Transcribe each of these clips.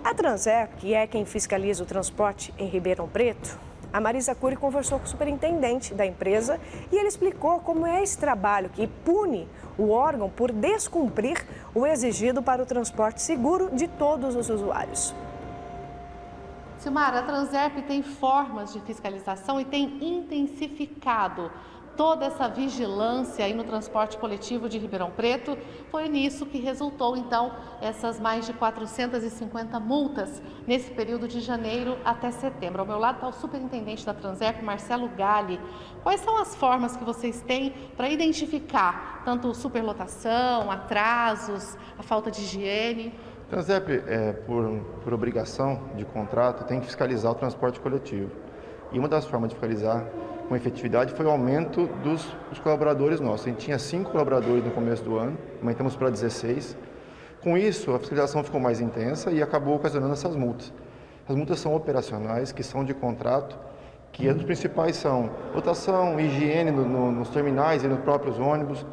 A Transerp, que é quem fiscaliza o transporte em Ribeirão Preto, a Marisa Cury conversou com o superintendente da empresa e ele explicou como é esse trabalho que pune o órgão por descumprir o exigido para o transporte seguro de todos os usuários. Silmara, a Transerp tem formas de fiscalização e tem intensificado toda essa vigilância aí no transporte coletivo de Ribeirão Preto. Foi nisso que resultou, então, essas mais de 450 multas nesse período de janeiro até setembro. Ao meu lado está o superintendente da Transerp, Marcelo Galli. Quais são as formas que vocês têm para identificar tanto superlotação, atrasos, a falta de higiene? Transerp, por obrigação de contrato, tem que fiscalizar o transporte coletivo. E uma das formas de fiscalizar com efetividade foi o aumento dos colaboradores nossos. A gente tinha 5 colaboradores no começo do ano, aumentamos para 16. Com isso, a fiscalização ficou mais intensa e acabou ocasionando essas multas. As multas são operacionais, que são de contrato, que os principais são lotação, higiene nos terminais e nos próprios ônibus,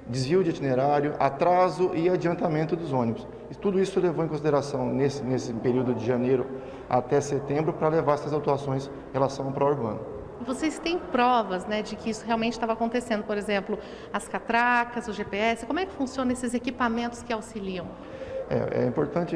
desvio de itinerário, atraso e adiantamento dos ônibus. E tudo isso levou em consideração nesse período de janeiro até setembro para levar essas atuações em relação ao pró-urbano. Vocês têm provas, né, de que isso realmente estava acontecendo? Por exemplo, as catracas, o GPS, como é que funcionam esses equipamentos que auxiliam? É importante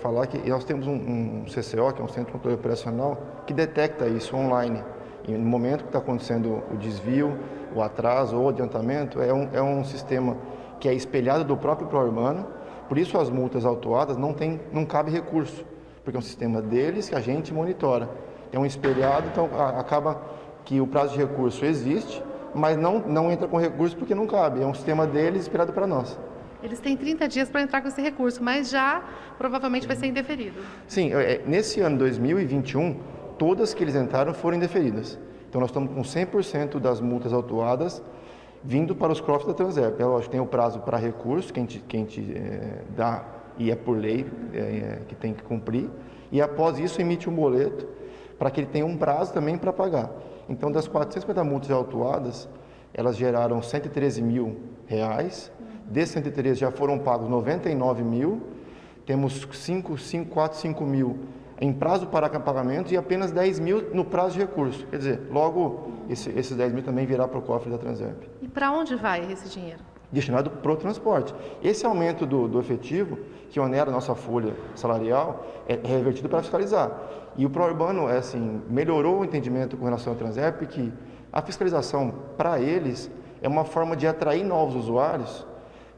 falar que nós temos um CCO, que é um Centro de Controle Operacional, que detecta isso online. E no momento que está acontecendo o desvio, o atraso ou o adiantamento, é um sistema que é espelhado do próprio pró-urbano, por isso as multas autuadas não cabe recurso, porque é um sistema deles que a gente monitora. É um espelhado, então acaba que o prazo de recurso existe, mas não entra com recurso porque não cabe. É um sistema deles espelhado para nós. Eles têm 30 dias para entrar com esse recurso, mas já provavelmente vai ser indeferido. Sim, nesse ano 2021, todas que eles entraram foram indeferidas. Então nós estamos com 100% das multas autuadas vindo para os cofres da Transerp. É lógico, tem o prazo para recurso que a gente dá e é por lei que tem que cumprir. E após isso emite um boleto para que ele tenha um prazo também para pagar. Então, das 450 multas autuadas, elas geraram R$113 mil. Desses 113 já foram pagos 99 mil. Temos 5 mil em prazo para pagamento e apenas 10 mil no prazo de recurso. Quer dizer, logo esses 10 mil também virá para o cofre da Transerp. E para onde vai esse dinheiro? Destinado para o transporte. Esse aumento do efetivo, que onera a nossa folha salarial, é revertido para fiscalizar. E o pró-urbano melhorou o entendimento com relação ao Transerp, que a fiscalização para eles é uma forma de atrair novos usuários,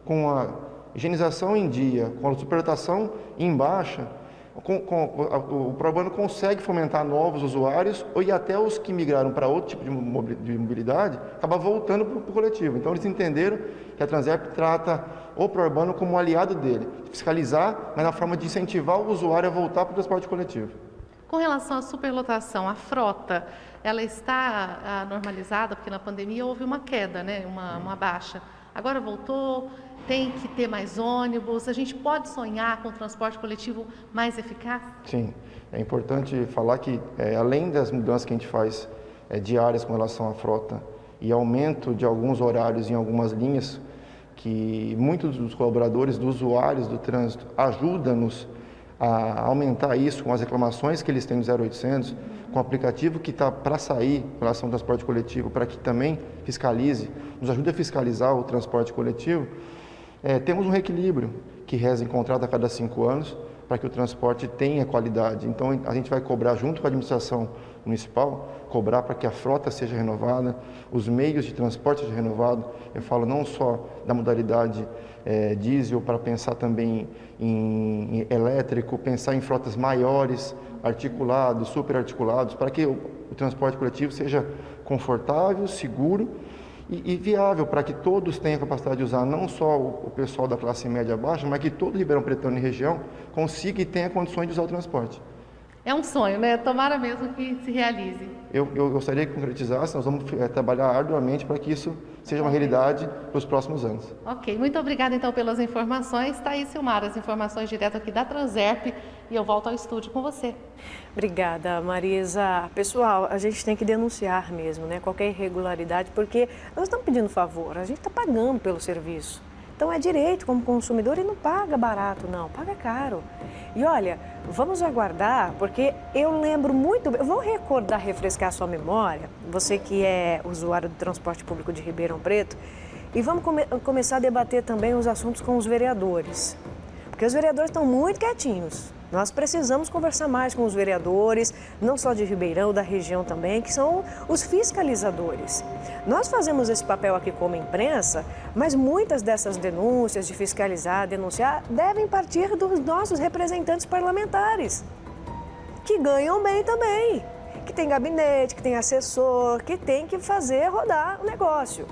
com a higienização em dia, com a superlotação em baixa. O pró-urbano consegue fomentar novos usuários e até os que migraram para outro tipo de mobilidade acaba voltando para o coletivo. Então eles entenderam que a Transerp trata o pró-urbano como um aliado dele, fiscalizar, mas na forma de incentivar o usuário a voltar para o transporte coletivo. Com relação à superlotação, a frota, ela está normalizada, porque na pandemia houve uma queda, né? uma baixa. Agora voltou, tem que ter mais ônibus, a gente pode sonhar com o transporte coletivo mais eficaz? Sim, é importante falar que além das mudanças que a gente faz diárias com relação à frota e aumento de alguns horários em algumas linhas, que muitos dos colaboradores, dos usuários do trânsito, ajudam-nos a aumentar isso com as reclamações que eles têm no 0800, com o aplicativo que está para sair com relação ao transporte coletivo, para que também fiscalize, nos ajude a fiscalizar o transporte coletivo. Temos um reequilíbrio que reza encontrado a cada 5 anos para que o transporte tenha qualidade. Então, a gente vai cobrar junto com a administração municipal, cobrar para que a frota seja renovada, os meios de transporte sejam renovados. Eu falo não só da modalidade diesel, para pensar também em elétrico, pensar em frotas maiores, articulados, superarticulados, para que o transporte coletivo seja confortável, seguro e viável, para que todos tenham a capacidade de usar, não só o pessoal da classe média baixa, mas que todo Ribeirão Pretano e região consiga e tenha condições de usar o transporte. É um sonho, né? Tomara mesmo que se realize. Eu gostaria que concretizasse, nós vamos trabalhar arduamente para que isso seja uma realidade para os próximos anos. Ok, muito obrigada então pelas informações. Está aí, Silmara, as informações direto aqui da Transerp e eu volto ao estúdio com você. Obrigada, Marisa. Pessoal, a gente tem que denunciar mesmo, né? Qualquer irregularidade, porque nós estamos pedindo favor, a gente está pagando pelo serviço. Então é direito como consumidor e não paga barato não, paga caro. E olha, vamos aguardar, porque eu lembro muito bem, eu vou recordar, refrescar a sua memória, você que é usuário do transporte público de Ribeirão Preto, e vamos começar a debater também os assuntos com os vereadores, porque os vereadores estão muito quietinhos. Nós precisamos conversar mais com os vereadores, não só de Ribeirão, da região também, que são os fiscalizadores. Nós fazemos esse papel aqui como imprensa, mas muitas dessas denúncias de fiscalizar, denunciar, devem partir dos nossos representantes parlamentares, que ganham bem também, que tem gabinete, que tem assessor, que tem que fazer rodar o negócio.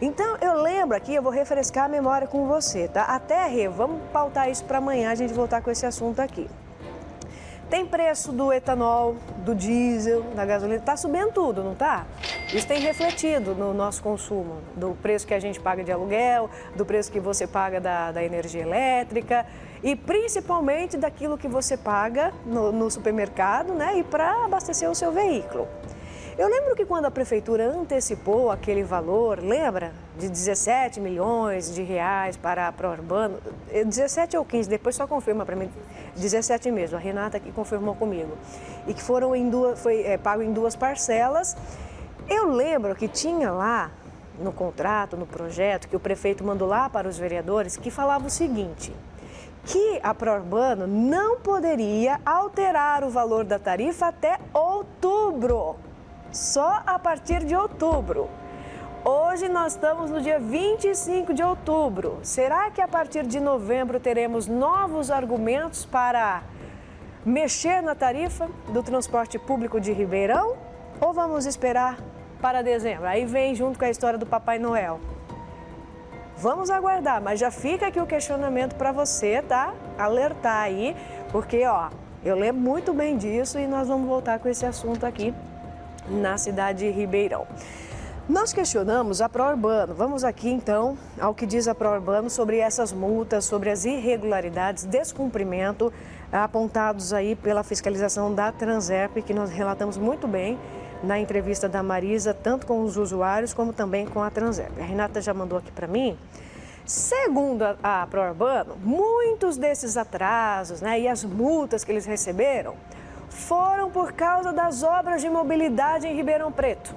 Então, eu lembro aqui, eu vou refrescar a memória com você, tá? Até, Rê, vamos pautar isso para amanhã, a gente voltar com esse assunto aqui. Tem preço do etanol, do diesel, da gasolina, tá subindo tudo, não tá? Isso tem refletido no nosso consumo, do preço que a gente paga de aluguel, do preço que você paga da energia elétrica e principalmente daquilo que você paga no supermercado, né? E para abastecer o seu veículo. Eu lembro que quando a prefeitura antecipou aquele valor, lembra? De 17 milhões de reais para a Pró-Urbano, 17 ou 15, depois só confirma para mim, 17 mesmo, a Renata aqui confirmou comigo. E que foi pago em 2 parcelas. Eu lembro que tinha lá no contrato, no projeto, que o prefeito mandou lá para os vereadores, que falava o seguinte, que a Pró-Urbano não poderia alterar o valor da tarifa até outubro. Só a partir de outubro. Hoje nós estamos no dia 25 de outubro. Será que a partir de novembro teremos novos argumentos para mexer na tarifa do transporte público de Ribeirão? Ou vamos esperar para dezembro? Aí vem junto com a história do Papai Noel. Vamos aguardar, mas já fica aqui o questionamento para você, tá? Alertar aí, porque ó, eu lembro muito bem disso e nós vamos voltar com esse assunto aqui na cidade de Ribeirão. Nós questionamos a Pró-Urbano. Vamos aqui então ao que diz a Pró-Urbano sobre essas multas, sobre as irregularidades, descumprimento apontados aí pela fiscalização da Transerp, que nós relatamos muito bem na entrevista da Marisa, tanto com os usuários como também com a Transerp. A Renata já mandou aqui para mim. Segundo a Pró-Urbano, muitos desses atrasos, né, e as multas que eles receberam foram por causa das obras de mobilidade em Ribeirão Preto.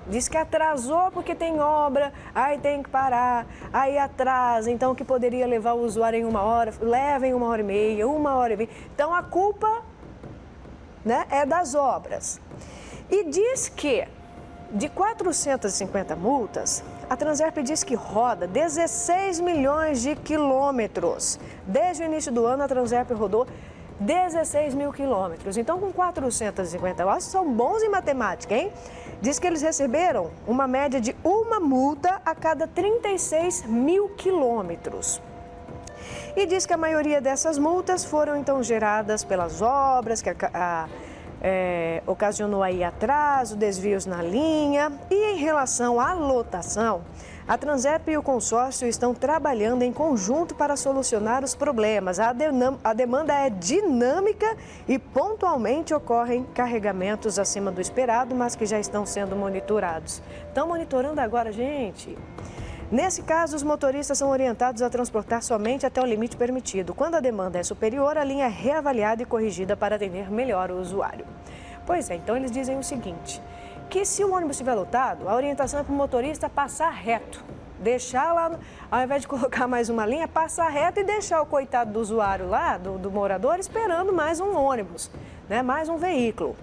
Diz que atrasou porque tem obra, aí tem que parar, aí atrasa, então que poderia levar o usuário em 1 hora, leva em 1h30, 1h20. Então a culpa, né, é das obras. E diz que de 450 multas, a Transerp diz que roda 16 milhões de quilômetros. Desde o início do ano, a Transerp rodou 16 mil quilômetros. Então, com 450, eu acho que são bons em matemática, hein? Diz que eles receberam uma média de 1 multa a cada 36 mil quilômetros. E diz que a maioria dessas multas foram, então, geradas pelas obras, que ocasionou aí atraso, desvios na linha. E em relação à lotação, a Transerp e o consórcio estão trabalhando em conjunto para solucionar os problemas. A demanda é dinâmica e pontualmente ocorrem carregamentos acima do esperado, mas que já estão sendo monitorados. Estão monitorando agora, gente? Nesse caso, os motoristas são orientados a transportar somente até o limite permitido. Quando a demanda é superior, a linha é reavaliada e corrigida para atender melhor o usuário. Pois é, então eles dizem o seguinte, que se o ônibus estiver lotado, a orientação é para o motorista passar reto. Deixar lá, ao invés de colocar mais uma linha, passar reto e deixar o coitado do usuário lá, do morador, esperando mais um ônibus, né? Mais um veículo.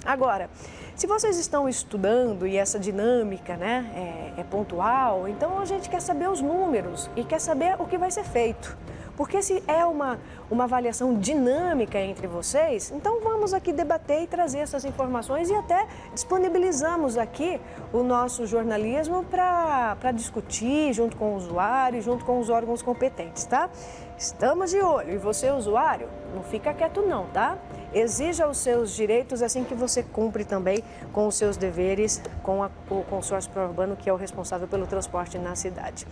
Agora, se vocês estão estudando e essa dinâmica, né, é pontual, então a gente quer saber os números e quer saber o que vai ser feito. Porque se é uma avaliação dinâmica entre vocês, então vamos aqui debater e trazer essas informações e até disponibilizamos aqui o nosso jornalismo para discutir junto com o usuário, junto com os órgãos competentes, tá? Estamos de olho e você, usuário, não fica quieto não, tá? Exija os seus direitos assim que você cumpre também com os seus deveres com o consórcio Pró-Urbano, que é o responsável pelo transporte na cidade.